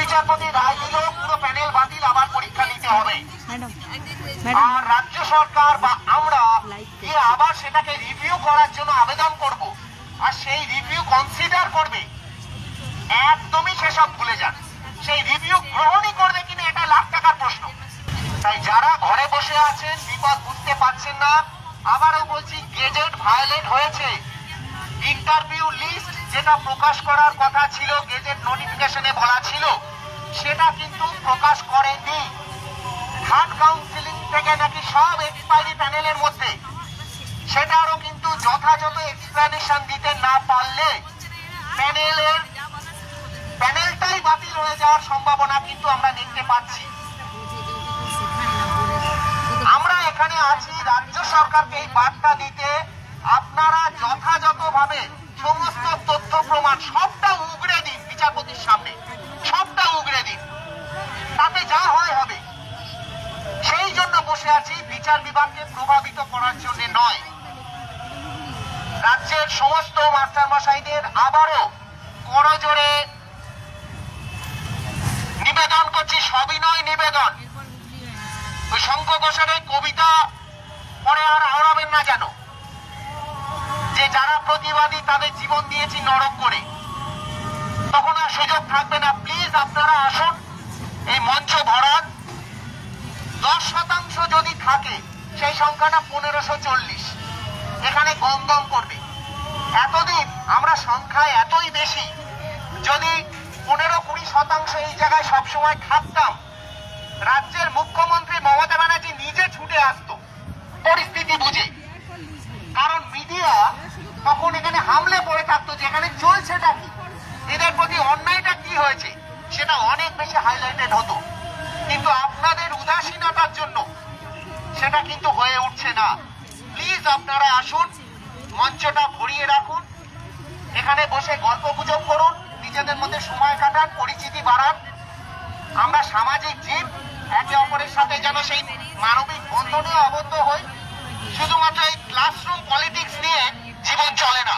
বিচারপতি রায় দিল পুরো প্যানেল বাতিল, আবার পরীক্ষা নিতে হবে। আর রাজ্য সরকার বা আমরা গিয়ে আবার সেটাকে রিভিউ করার জন্য আবেদন করব, আর সেই রিভিউ কনসিডার করবে। একদমই সেসব ভুলে যান, সেই রিভিউ গ্রহণই করবে কিনা এটা লাখ টাকার প্রশ্ন। তাই যারা ঘরে বসে আছেন, বিপদ বুঝতে পারছেন না, আবারও বলছি গেজেট ভায়োলেট হয়েছে। ইন্টারভিউ লিস্ট যেটা প্রকাশ করার কথা ছিল, গেজেট নোটিফিকেশনে বলা ছিল, সেটা কিন্তু প্রকাশ করেনি। থার্ড কাউন্সিলিং থেকে নাকি সব এক্সপায়ারি প্যানেলের মধ্যে, সেটারও কিন্তু যথাযথ এক্সপ্লেনেশন দিতে না পারলে প্যানেলটাই বাতিল হয়ে যাওয়ার সম্ভাবনা কিন্তু আমরা দেখতে পাচ্ছি। আমরা এখানে আছি রাজ্য সরকারকে এই বার্তা দিতে, আপনারা যথাযথভাবে সমস্ত তথ্য প্রমাণ সবটা উগড়ে দিন বিচারপতির সামনে, সবটা উগড়ে দিন, তাতে যা হয় হবে। সেই জন্য বসে আছি, বিচার বিভাগকে প্রভাবিত করার জন্য নয়। রাজ্যের সমস্ত মাস্টারমশাইদের আবারও করজোড়ে নিবেদন করছি, সবিনয় নিবেদন, ওই শঙ্খ ঘোষের কবিতা পরে আর আওড়াবেন না যেন, যে যারা প্রতিবাদী তাদের জীবন দিয়েছি নরক করে, তখন আর সুযোগ থাকবে না। প্লিজ আপনারা আসুন, এই মঞ্চ ভরান। 10% যদি থাকে, সেই সংখ্যাটা 1540 এখানে গমগম করবে। এতদিন আমরা সংখ্যায় এতই বেশি, যদি 15-20% এই জায়গায় সবসময় থাকতাম, রাজ্যের মুখ্যমন্ত্রী মমতা ব্যানার্জি নিজে ছুটে আসতো পরিস্থিতি বুঝে। কারণ মিডিয়া তখন এখানে হামলে পড়ে থাকতো, যেখানে চলছেটা কি, এদের প্রতি অন্যায়টা কি হয়েছে, সেটা অনেক বেশি হাইলাইটেড হতো। কিন্তু আপনাদের উদাসীনতার জন্য সেটা কিন্তু হয়ে উঠছে না। প্লিজ আপনারা আসুন, মঞ্চটা ভরিয়ে রাখুন, এখানে বসে গল্প গুজব করুন, নিজেদের মধ্যে সময় কাটান, পরিচিতি বাড়ান। আমরা সামাজিক জীব, একে অপরের সাথে যেন সেই মানবিক বন্ধনে আবদ্ধ হই। শুধুমাত্র এই ক্লাসরুম পলিটিক্স নিয়ে জীবন চলে না।